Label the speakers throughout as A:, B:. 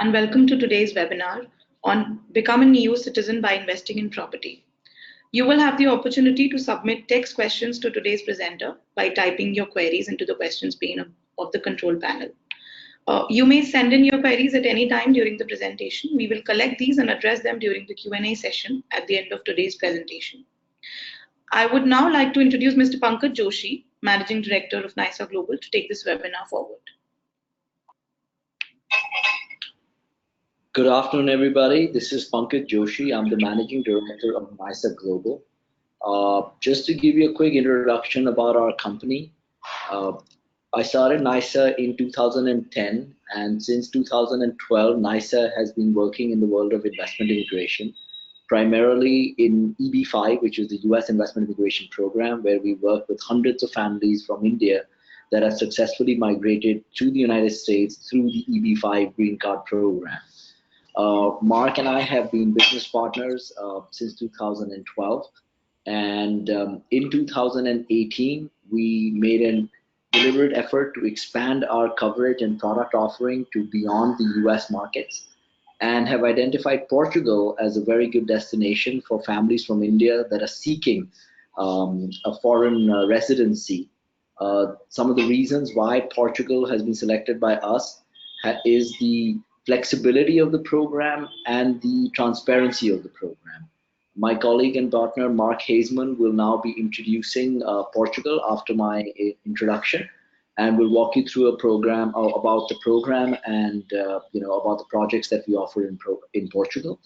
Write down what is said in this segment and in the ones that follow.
A: and welcome to today's webinar on Becoming EU Citizen by Investing in Property. You will have the opportunity to submit text questions to today's presenter by typing your queries into the questions pane of the control panel. You may send in your queries at any time during the presentation. We will collect these and address them during the Q&A session at the end of today's presentation. I would now like to introduce Mr. Pankaj Joshi, Managing Director of Nysa Global, to take this webinar forward.
B: Good afternoon, everybody. This is Pankaj Joshi. I'm the Managing Director of Nysa Global. Just to give you a quick introduction about our company, I started Nysa in 2010, and since 2012, Nysa has been working in the world of investment immigration, primarily in EB5, which is the US Investment Immigration Program, where we work with hundreds of families from India that have successfully migrated to the United States through the EB5 Green Card Program. Mark and I have been business partners since 2012, and in 2018 we made a deliberate effort to expand our coverage and product offering to beyond the US markets, and have identified Portugal as a very good destination for families from India that are seeking a foreign residency. Some of the reasons why Portugal has been selected by us is the flexibility of the program and the transparency of the program. My colleague and partner Mark Hasemann will now be introducing Portugal after my introduction, and we'll walk you through a program about the program and about the projects that we offer in Portugal.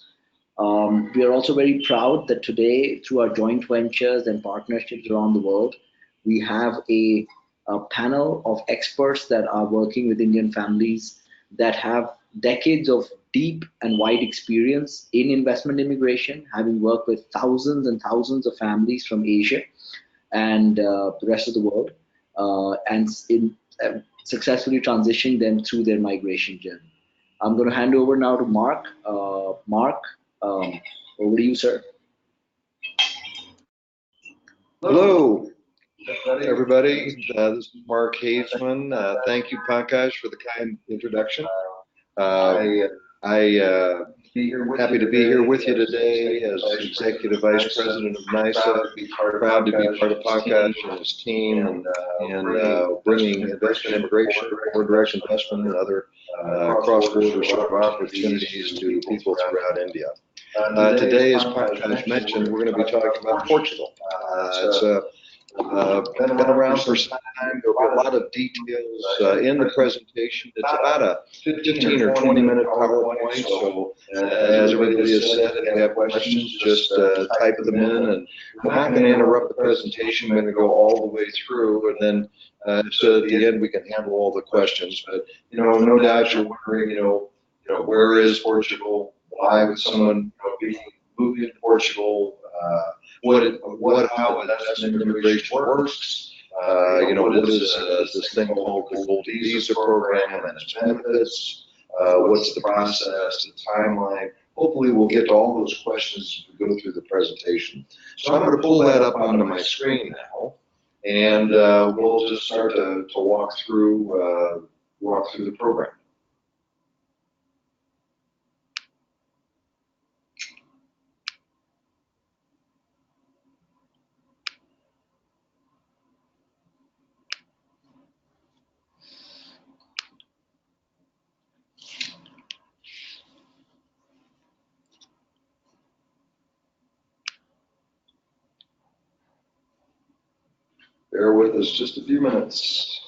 B: We are also very proud that today, through our joint ventures and partnerships around the world, we have a panel of experts that are working with Indian families that have decades of deep and wide experience in investment immigration, having worked with thousands and thousands of families from Asia and the rest of the world, and in successfully transitioning them through their migration journey. I'm going to hand over now to Mark. Mark, over to you, sir.
C: Hello, everybody. This is Mark Hasemann. Thank you, Pankaj, for the kind introduction. I'm happy to be here with you today as Executive Vice President of Nysa. Proud to be part of Pankaj and his team and bringing investment immigration, foreign direct investment, and other cross-border sort of opportunities to people throughout India. Today, as Pankaj mentioned, we're going to be talking about Portugal. It's been around for some time. There'll be a lot of details in the presentation. It's about a 15 or 20-minute PowerPoint, so as everybody has said, if you have questions, just type them in, and we're not going to interrupt the presentation. We're going to go all the way through, and then so at the end we can handle all the questions. But no doubt you're wondering, where is Portugal? Why would someone be moving to Portugal? How investment immigration works? What is this thing called the Golden Visa Program and its benefits? What's the process, the timeline? Hopefully we'll get to all those questions as we go through the presentation. So I'm going to pull that up onto my screen now, and we'll just start to walk through the program. Bear with us just a few minutes.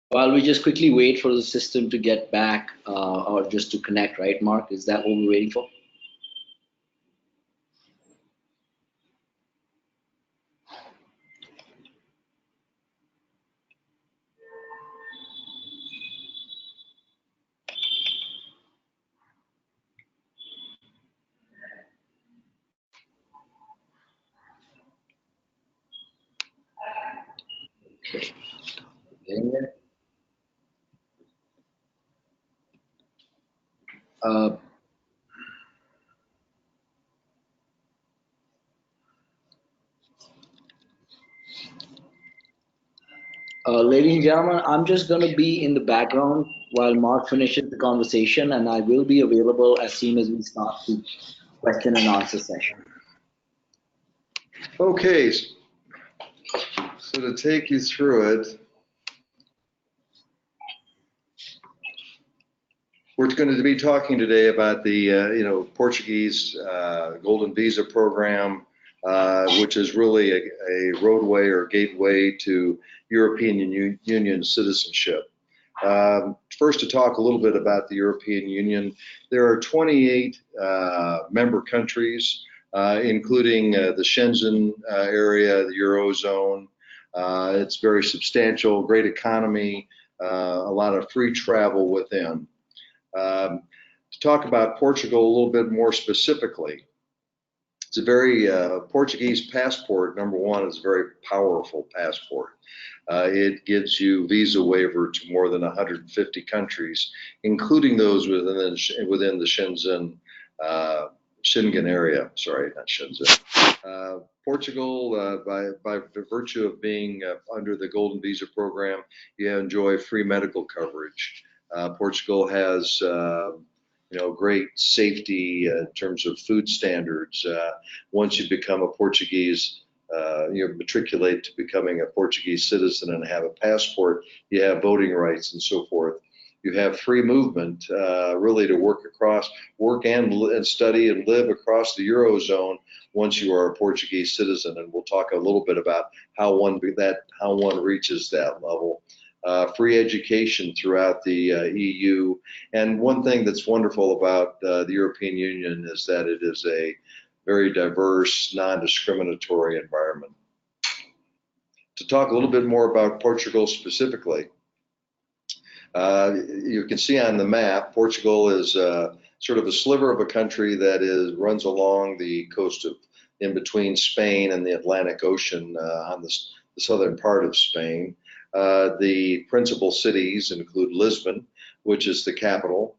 B: While we just quickly wait for the system to get back or just to connect, right, Mark? Is that what we're waiting for? Okay. Uh, Ladies and gentlemen, I'm just going to be in the background while Mark finishes the conversation, and I will be available as soon as we start the question and answer session.
C: Okay, so to take you through it, we're going to be talking today about the Portuguese Golden Visa Program, which is really a roadway or gateway to European Union citizenship. First, to talk a little bit about the European Union, there are 28 member countries, including the Schengen area, the Eurozone. It's very substantial, great economy, a lot of free travel within. To talk about Portugal a little bit more specifically, it's a very Portuguese passport. Number one, is a very powerful passport. It gives you visa waiver to more than 150 countries, including those within the Schengen area. Sorry, not Shenzhen. Portugal, by virtue of being under the Golden Visa Program, you enjoy free medical coverage. Portugal has great safety in terms of food standards. Once you become a Portuguese, you matriculate to becoming a Portuguese citizen and have a passport, you have voting rights and so forth. You have free movement, really, to work and study and live across the Eurozone once you are a Portuguese citizen. And we'll talk a little bit about how one reaches that level. Free education throughout the EU. And one thing that's wonderful about the European Union is that it is a very diverse, non-discriminatory environment. To talk a little bit more about Portugal specifically, you can see on the map, Portugal is sort of a sliver of a country that runs along the coast in between Spain and the Atlantic Ocean on the southern part of Spain. The principal cities include Lisbon, which is the capital,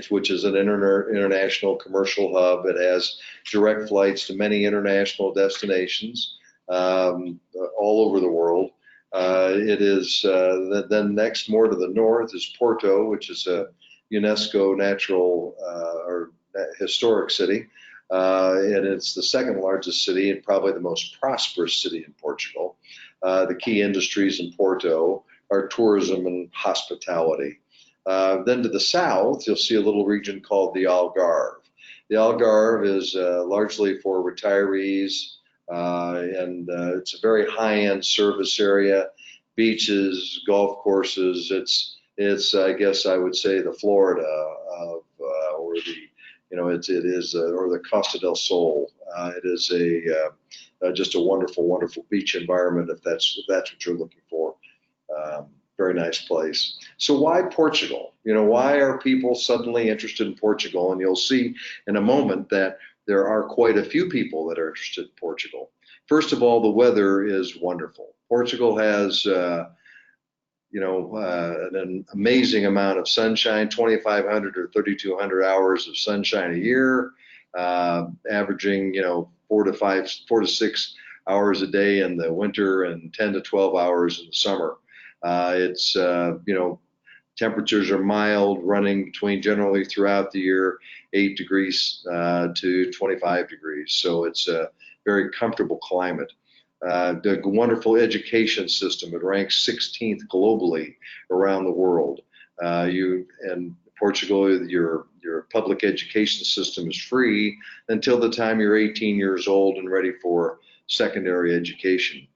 C: which is an international commercial hub. It has direct flights to many international destinations all over the world. It is then next, more to the north, is Porto, which is a UNESCO natural or historic city. And it's the second largest city and probably the most prosperous city in Portugal. The key industries in Porto are tourism and hospitality. Then to the south, you'll see a little region called the Algarve. The Algarve is largely for retirees, and it's a very high-end service area, beaches, golf courses. It's I guess I would say the Florida of, or the Costa del Sol. It is just a wonderful, wonderful beach environment if that's what you're looking for. Very nice place. So why Portugal? Why are people suddenly interested in Portugal? And you'll see in a moment that there are quite a few people that are interested in Portugal. First of all, the weather is wonderful. Portugal has an amazing amount of sunshine, 2,500 or 3,200 hours of sunshine a year, averaging 4 to 6 hours a day in the winter and 10 to 12 hours in the summer. Temperatures are mild, running between generally throughout the year 8 degrees to 25 degrees. So it's a very comfortable climate. The wonderful education system, it ranks 16th globally around the world. In Portugal, your public education system is free until the time you're 18 years old and ready for secondary education.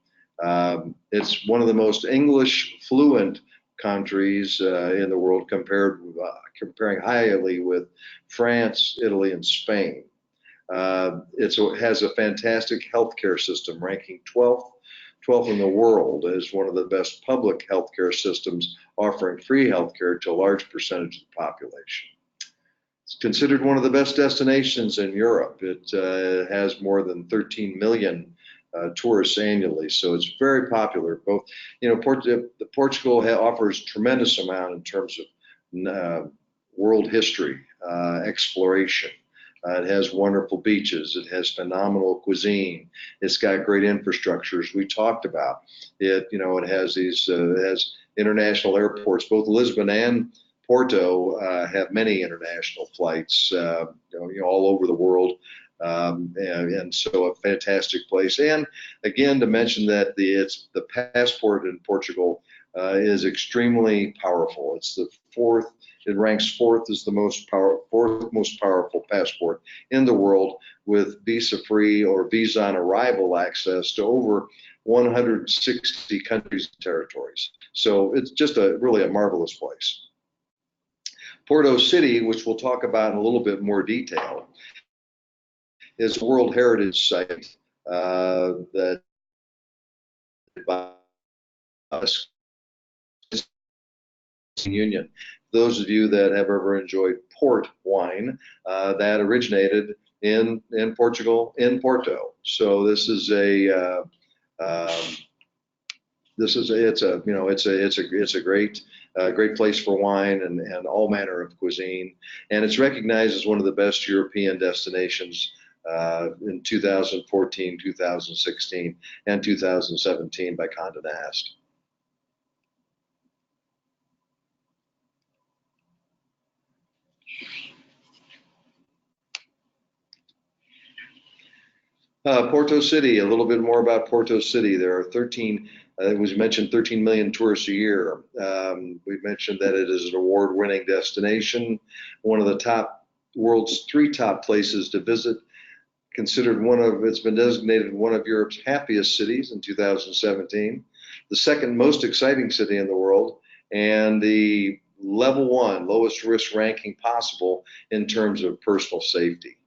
C: It's one of the most English fluent countries in the world, comparing highly with France, Italy, and Spain. It has a fantastic healthcare system, ranking 12th in the world as one of the best public healthcare systems, offering free healthcare to a large percentage of the population. It's considered one of the best destinations in Europe. It has more than 13 million tourists annually, so it's very popular. Portugal offers tremendous amount in terms of world history, exploration. It has wonderful beaches. It has phenomenal cuisine. It's got great infrastructures we talked about. It, you know, it has these, it has international airports. Both Lisbon and Porto have many international flights, all over the world. And so a fantastic place. And again, to mention that the passport in Portugal is extremely powerful. It's the fourth. It ranks fourth as the fourth most powerful passport in the world, with visa-free or visa on arrival access to over 160 countries and territories. So it's just really a marvelous place. Porto City, which we'll talk about in a little bit more detail, is a World Heritage Site that by us Union. Those of you that have ever enjoyed port wine, that originated in Portugal, in Porto. So this is it's a great place for wine and all manner of cuisine, and it's recognized as one of the best European destinations in 2014, 2016, and 2017 by Condé Nast. Porto City, a little bit more about Porto City. There are 13, it was mentioned 13 million tourists a year. We've mentioned that it is an award-winning destination, one of the world's 3 top places to visit, considered it's been designated one of Europe's happiest cities in 2017, the second most exciting city in the world, and the level 1 lowest risk ranking possible in terms of personal safety.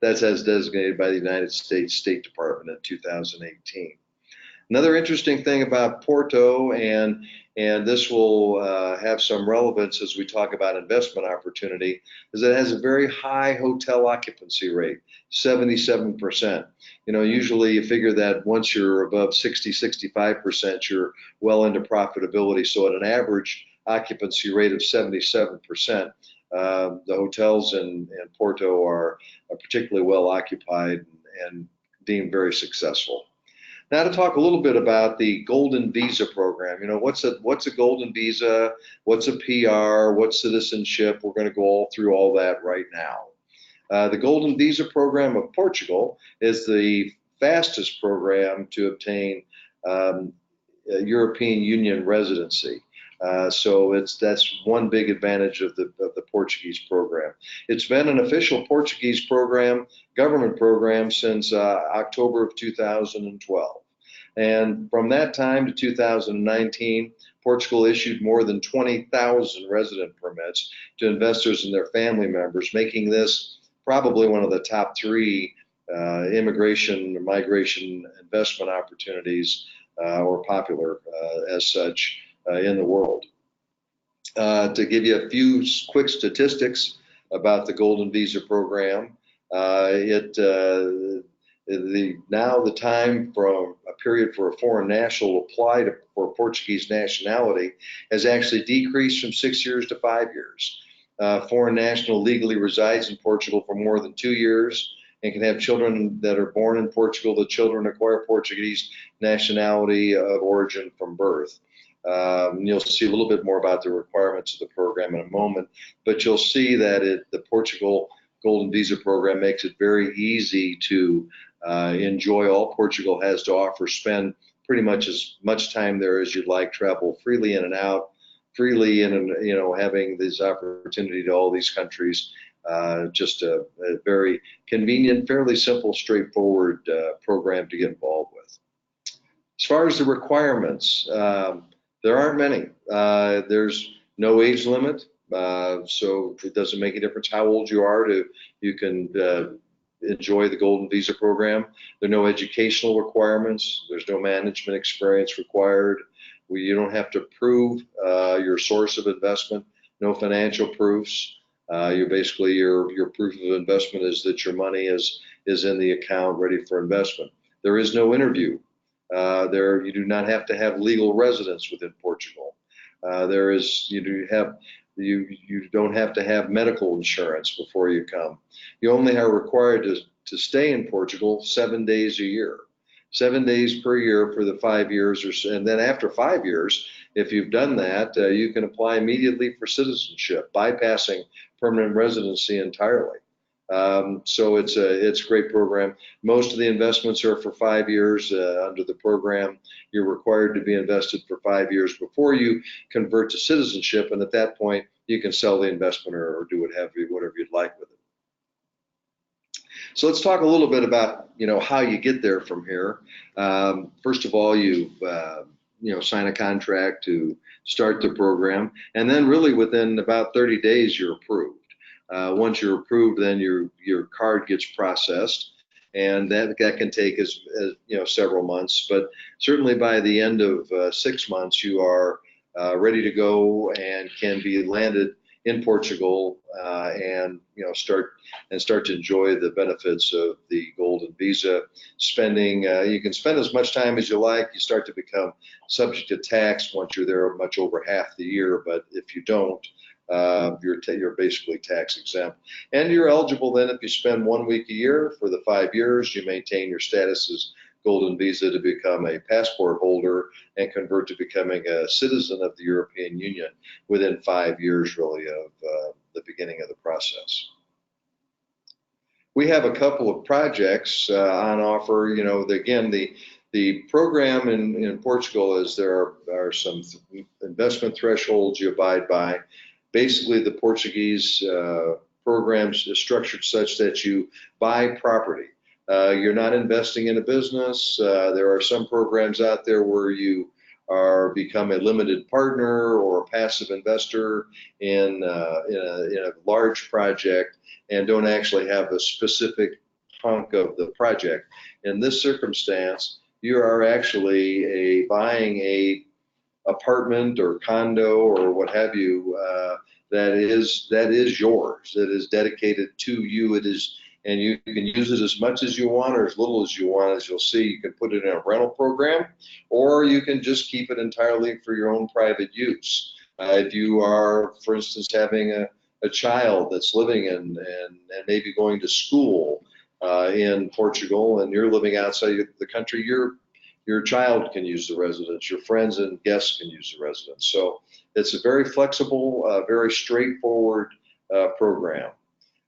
C: That's as designated by the United States State Department in 2018. Another interesting thing about Porto, and this will have some relevance as we talk about investment opportunity, is that it has a very high hotel occupancy rate, 77%. You know, usually you figure that once you're above 60, 65%, you're well into profitability. So at an average occupancy rate of 77%, the hotels in Porto are particularly well occupied and deemed very successful. Now to talk a little bit about the Golden Visa Program. You know, what's a Golden Visa? What's a PR? What's citizenship? We're going to go through all that right now. The Golden Visa Program of Portugal is the fastest program to obtain European Union residency. So that's one big advantage of the Portuguese program. It's been an official Portuguese program, government program, since October of 2012. And from that time to 2019, Portugal issued more than 20,000 resident permits to investors and their family members, making this probably one of the top 3 immigration, migration, investment opportunities, or popular as such, in the world. To give you a few quick statistics about the Golden Visa Program, now the time for a period for a foreign national to apply for Portuguese nationality has actually decreased from 6 years to 5 years. Foreign national legally resides in Portugal for more than 2 years and can have children that are born in Portugal. The children acquire Portuguese nationality of origin from birth. You'll see a little bit more about the requirements of the program in a moment, but you'll see that the Portugal Golden Visa Program makes it very easy to enjoy all Portugal has to offer, spend pretty much as much time there as you'd like, travel freely in and out, freely in and, you know, having this opportunity to all these countries. Just a very convenient, fairly simple, straightforward program to get involved with. As far as the requirements, there aren't many. There's no age limit, so it doesn't make a difference how old you are. You can enjoy the Golden Visa Program. There are no educational requirements. There's no management experience required. You don't have to prove your source of investment. No financial proofs. Your proof of investment is that your money is in the account ready for investment. There is no interview. You do not have to have legal residence within Portugal. You You don't have to have medical insurance before you come. You only are required to stay in Portugal 7 days a year, 7 days per year for the 5 years, and then after 5 years, if you've done that, you can apply immediately for citizenship, bypassing permanent residency entirely. So it's a great program. Most of the investments are for 5 years under the program. You're required to be invested for 5 years before you convert to citizenship, and at that point, you can sell the investment or do whatever you'd like with it. So let's talk a little bit about how you get there from here. First of all, you sign a contract to start the program, and then really within about 30 days, you're approved. Once you're approved, then your card gets processed, and that can take as several months. But certainly by the end of 6 months, you are ready to go and can be landed in Portugal and start to enjoy the benefits of the Golden Visa. Spending you can spend as much time as you like. You start to become subject to tax once you're there much over half the year. But if you don't, you're basically tax exempt, and you're eligible then if you spend 1 week a year for the 5 years. You maintain your status as Golden Visa to become a passport holder and convert to becoming a citizen of the European Union within 5 years, really, of the beginning of the process. We have a couple of projects on offer. Again, the program in Portugal is there are some investment thresholds you abide by. Basically, the Portuguese programs are structured such that you buy property. You're not investing in a business. There are some programs out there where you become a limited partner or a passive investor in a large project and don't actually have a specific hunk of the project. In this circumstance, you are actually buying a apartment or condo or what have you that is yours, that is dedicated to you. It is, and you can use it as much as you want or as little as you want. As you'll see, you can put it in a rental program, or you can just keep it entirely for your own private use. If you are, for instance, having a child that's living in and maybe going to school in Portugal, and you're living outside the country, your child can use the residence, your friends and guests can use the residence. So it's a very flexible, very straightforward program.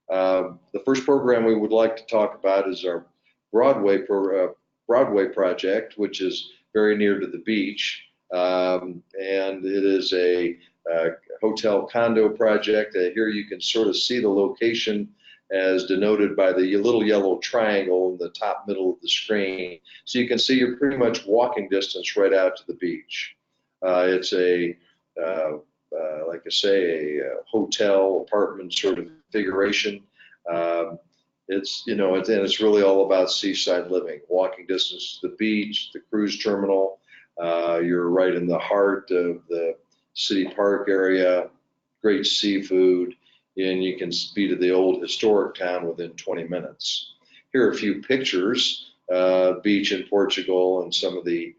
C: The first program we would like to talk about is our Broadway project, which is very near to the beach. And it is a hotel condo project. Here you can sort of see the location as denoted by the little yellow triangle in the top middle of the screen. So you can see you're pretty much walking distance right out to the beach. It's like I say, a hotel apartment sort of configuration. It's really all about seaside living, walking distance to the beach, the cruise terminal. You're right in the heart of the city park area, great seafood, and you can be to the old historic town within 20 minutes. Here are a few pictures, beach in Portugal, and some of the,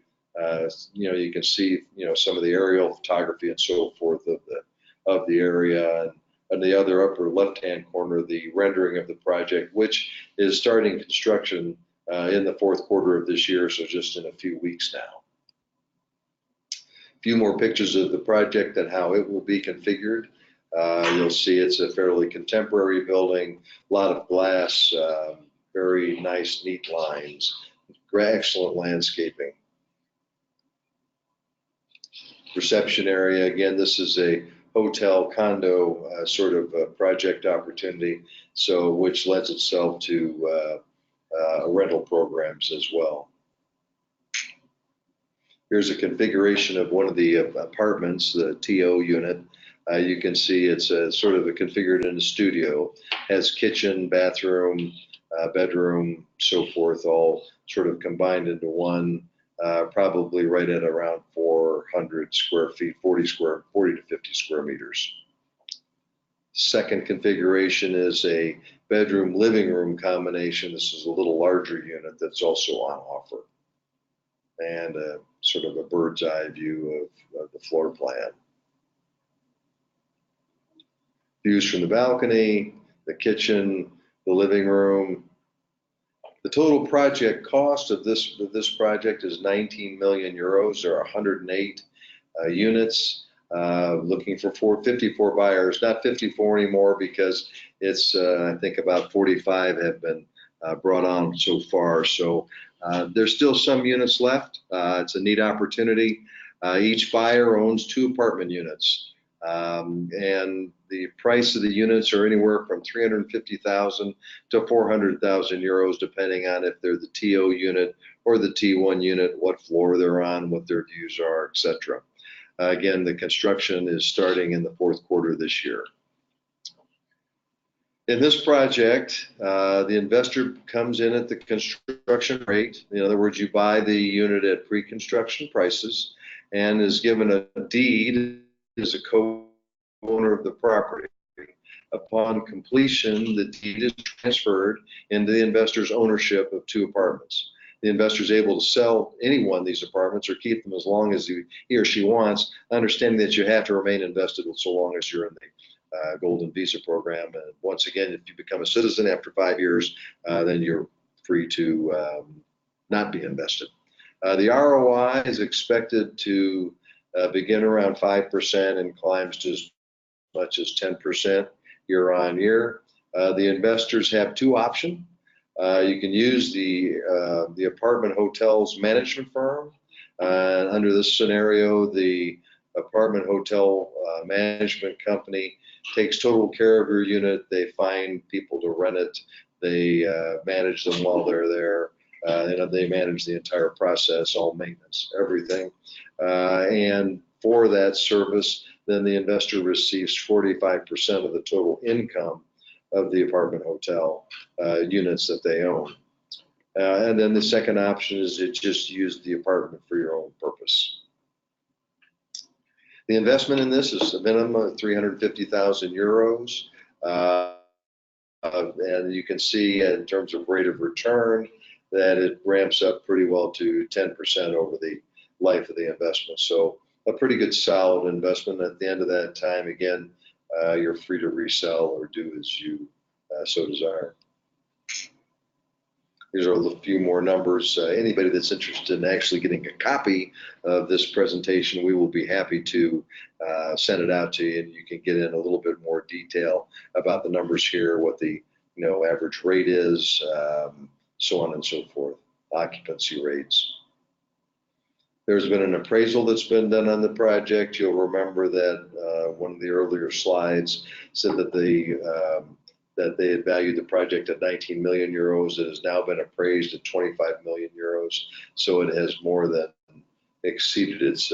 C: you can see, some of the aerial photography and so forth of the area. And on the other upper left-hand corner, the rendering of the project, which is starting construction in the fourth quarter of this year, so just in a few weeks now. A few more pictures of the project and how it will be configured. You'll see it's a fairly contemporary building, a lot of glass, very nice, neat lines, excellent landscaping. Reception area, again, this is a hotel condo sort of project opportunity, so which lends itself to rental programs as well. Here's a configuration of one of the apartments, the TO unit. You can see it's sort of configured in a studio, has kitchen, bathroom, bedroom, so forth, all sort of combined into one, probably right at around 400 square feet, 40 to 50 square meters. Second configuration is a bedroom living room combination. This is a little larger unit that's also on offer, and sort of a bird's eye view of the floor plan. views from the balcony, the kitchen, the living room. The total project cost of this project is 19 million euros, or 108 units. Looking for 54 buyers, not 54 anymore, because it's I think about 45 have been brought on so far. So there's still some units left. It's a neat opportunity. Each buyer owns 2 apartment units, and the price of the units are anywhere from 350,000 to 400,000 euros, depending on if they're the TO unit or the T1 unit, what floor they're on, what their views are, etc. Again, the construction is starting in the 4th quarter this year. In this project, the investor comes in at the construction rate. In other words, you buy the unit at pre-construction prices and is given a deed as a co-owner of the property. Upon completion, the deed is transferred into the investor's ownership of 2 apartments. The investor is able to sell any one of these apartments or keep them as long as he or she wants, understanding that you have to remain invested so long as you're in the Golden Visa Program. And once again, if you become a citizen after 5 years, then you're free to not be invested. The ROI is expected to begin around 5% and climbs to as much as 10% year on year. The investors have 2 options. You can use the apartment hotel's management firm. Under this scenario, the apartment hotel management company takes total care of your unit. They find people to rent it. They manage them while they're there. They manage the entire process, all maintenance, everything. And for that service, then the investor receives 45% of the total income of the apartment hotel units that they own. And then the second option is to just use the apartment for your own purpose. The investment in this is a minimum of 350,000 euros. And you can see in terms of rate of return that it ramps up pretty well to 10% over the life of the investment. So a pretty good solid investment. At the end of that time, again, you're free to resell or do as you so desire. These are a few more numbers. Anybody that's interested in actually getting a copy of this presentation, we will be happy to send it out to you, and you can get in a little bit more detail about the numbers here, what the average rate is, so on and so forth, occupancy rates. There's been an appraisal that's been done on the project. You'll remember that one of the earlier slides said that that they had valued the project at 19 million euros. It has now been appraised at 25 million euros. So it has more than exceeded its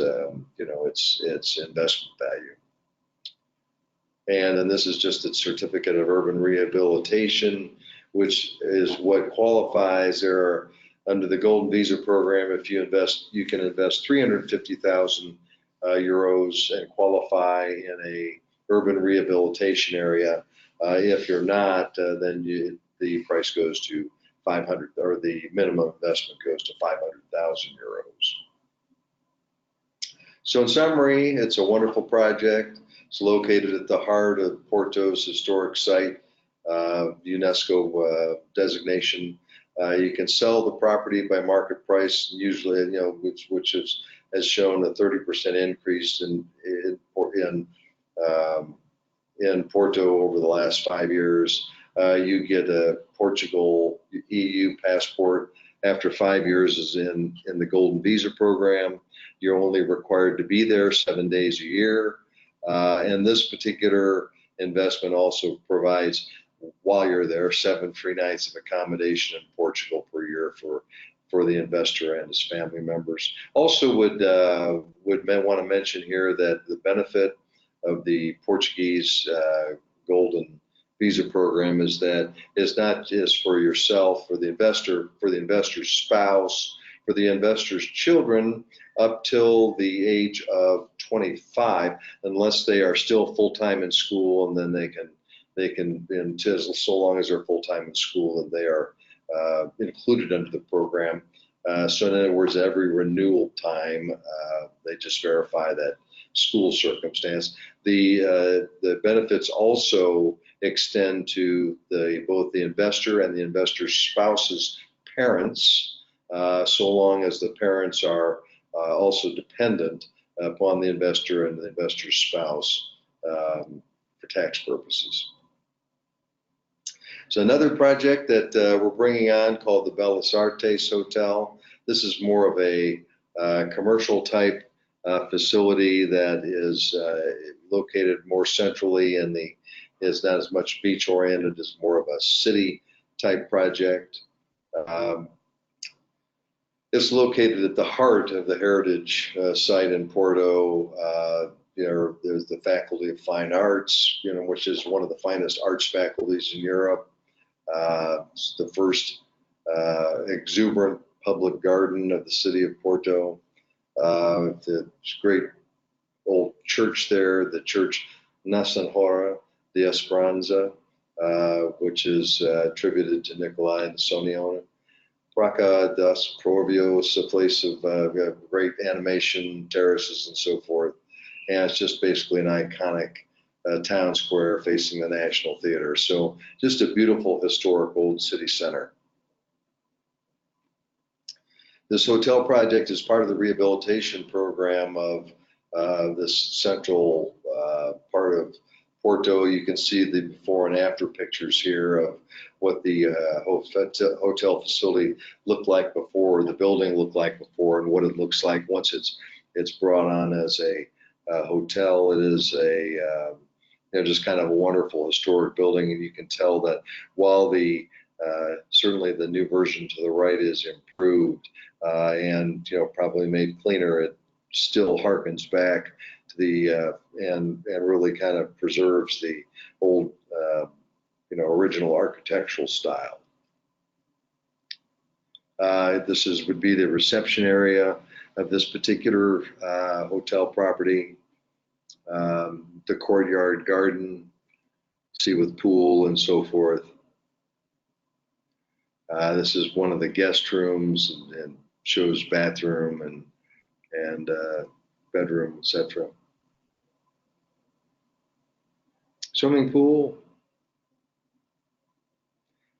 C: investment value. And then this is just its certificate of urban rehabilitation, which is what qualifies. There are, under the Golden Visa Program, if you invest, you can invest 350,000 euros and qualify in a urban rehabilitation area. If you're not, then the price goes to 500, or the minimum investment goes to 500,000 euros. So in summary, it's a wonderful project. It's located at the heart of Porto's historic site, UNESCO designation. You can sell the property by market price, usually, which has shown a 30% increase in Porto over the last 5 years. You get a Portugal EU passport after 5 years is in the Golden Visa Program. You're only required to be there 7 days a year. And this particular investment also provides, while you're there, 7 free nights of accommodation in Portugal per year for the investor and his family members. Also would want to mention here that the benefit of the Portuguese Golden Visa Program is that it's not just for yourself, for the investor, for the investor's spouse, for the investor's children up till the age of 25, unless they are still full-time in school, and then they can until so long as they're full-time in school, and they are included under the program. So in other words, every renewal time, they just verify that school circumstance. The benefits also extend to both the investor and the investor's spouse's parents, so long as the parents are also dependent upon the investor and the investor's spouse for tax purposes. So another project that we're bringing on called the Bellas Artes Hotel. This is more of a commercial type facility that is located more centrally in is not as much beach oriented, as more of a city type project. It's located at the heart of the heritage site in Porto. There's the Faculty of Fine Arts, which is one of the finest arts faculties in Europe. It's the first exuberant public garden of the city of Porto. The great old church there, the church Nysa de Esperanza, which is attributed to Nikolai and Soniona. Praca das Provios, a place of great animation, terraces, and so forth. And it's just basically an iconic town square facing the National Theater. So just a beautiful historic old city center. This hotel project is part of the rehabilitation program of this central part of Porto. You can see the before and after pictures here of what the hotel facility looked like before, the building looked like before, and what it looks like once it's brought on as a hotel. It is just kind of a wonderful historic building, and you can tell that while the certainly the new version to the right is improved and probably made cleaner, it still harkens back to the and really kind of preserves the old original architectural style. This would be the reception area of this particular hotel property. The courtyard garden, see, with pool and so forth. This is one of the guest rooms and shows bathroom and bedroom, etc. Swimming pool.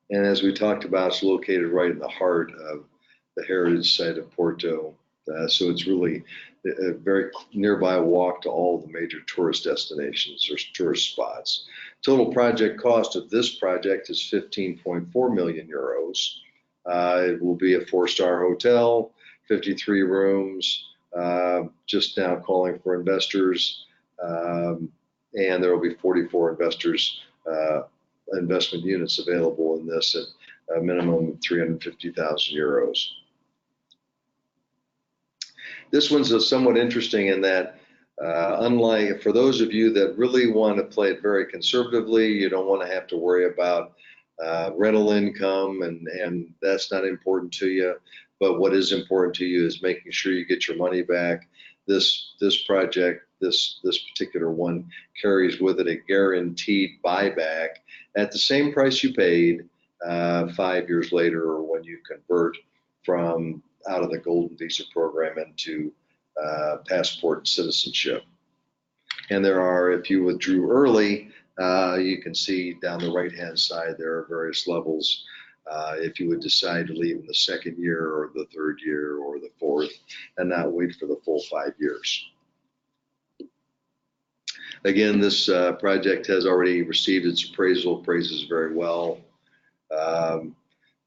C: And as we talked about, it's located right in the heart of the heritage site of Porto. So it's really a very nearby walk to all the major tourist destinations or tourist spots. Total project cost of this project is 15.4 million euros. It will be a 4-star hotel, 53 rooms, just now calling for investors, and there will be 44 investment units available in this at a minimum of 350,000 euros. This one's somewhat interesting in that, unlike for those of you that really want to play it very conservatively, you don't want to have to worry about rental income, and that's not important to you. But what is important to you is making sure you get your money back. This project, this particular one, carries with it a guaranteed buyback at the same price you paid 5 years later, or when you convert from out of the Golden Visa Program into passport and citizenship. And there are, if you withdrew early, you can see down the right-hand side there are various levels. If you would decide to leave in the 2nd year or the 3rd year or the 4th, and not wait for the full 5 years. Again, this project has already received its appraisal, appraises very well.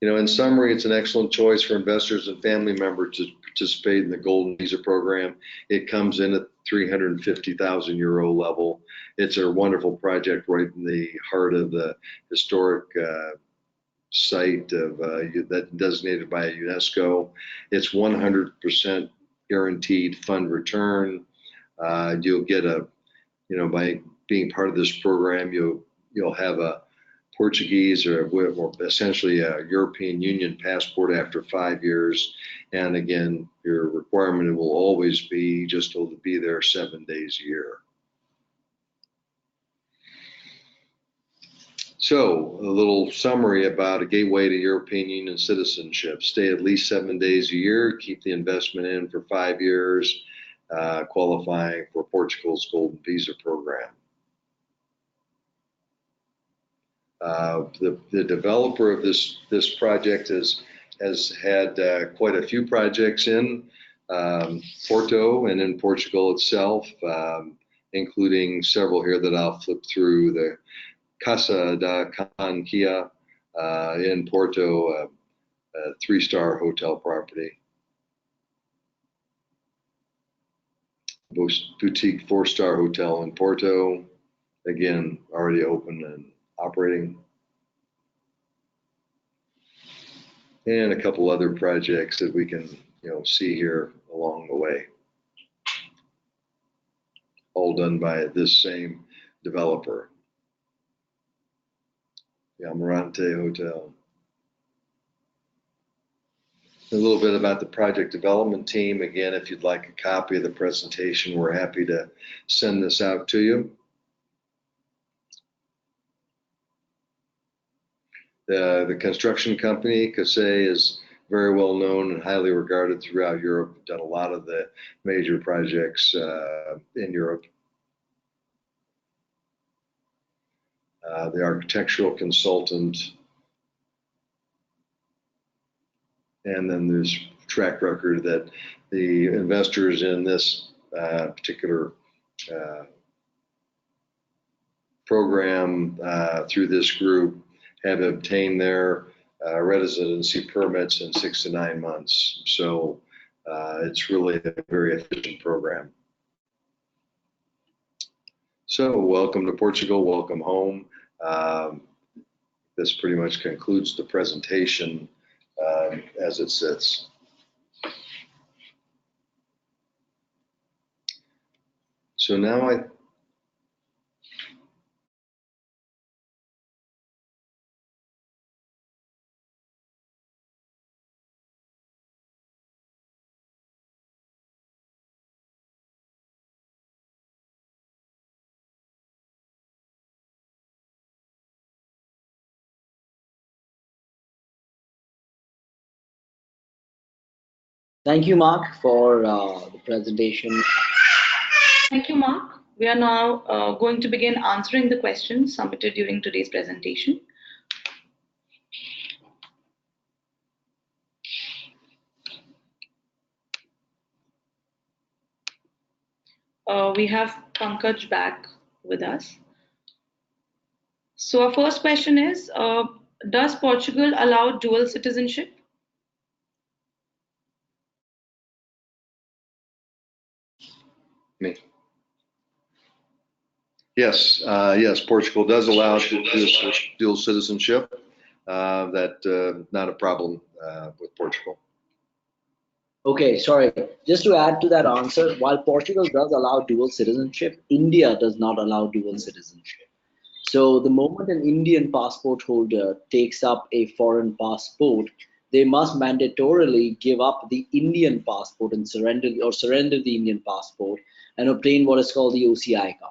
C: In summary, it's an excellent choice for investors and family members to participate in the Golden Visa Program. It comes in at 350,000 euro level. It's a wonderful project right in the heart of the historic site of that designated by UNESCO. It's 100% guaranteed fund return. You'll get by being part of this program, you'll have a Portuguese or essentially a European Union passport after 5 years. And again, your requirement will always be just to be there 7 days a year. So a little summary about a gateway to European Union citizenship. Stay at least 7 days a year, keep the investment in for 5 years. qualifying for Portugal's Golden Visa Program. The developer of this project has had quite a few projects in Porto and in Portugal itself, including several here that I'll flip through. The Casa da Canquia in Porto, a 3-star hotel property. Boutique 4-star hotel in Porto, again, already open and operating. And a couple other projects that we can, see here along the way. All done by this same developer. The Amarante Hotel. A little bit about the project development team. Again, if you'd like a copy of the presentation, we're happy to send this out to you. The construction company, Casey, is very well known and highly regarded throughout Europe. We've done a lot of the major projects in Europe. The architectural consultant, and then there's track record that the investors in this particular program through this group have obtained their residency permits in 6 to 9 months. So it's really a very efficient program. So welcome to Portugal, welcome home. This pretty much concludes the presentation as it sits. So now
B: Thank you, Mark, for the presentation.
A: Thank you, Mark. We are now going to begin answering the questions submitted during today's presentation. We have Pankaj back with us. So our first question is, does Portugal allow dual citizenship?
C: Me. Yes, Portugal does allow dual citizenship. That's not a problem with Portugal.
B: Okay, sorry. Just to add to that answer, while Portugal does allow dual citizenship, India does not allow dual citizenship. So the moment an Indian passport holder takes up a foreign passport, they must mandatorily give up the Indian passport and surrender the Indian passport and obtain what is called the OCI card.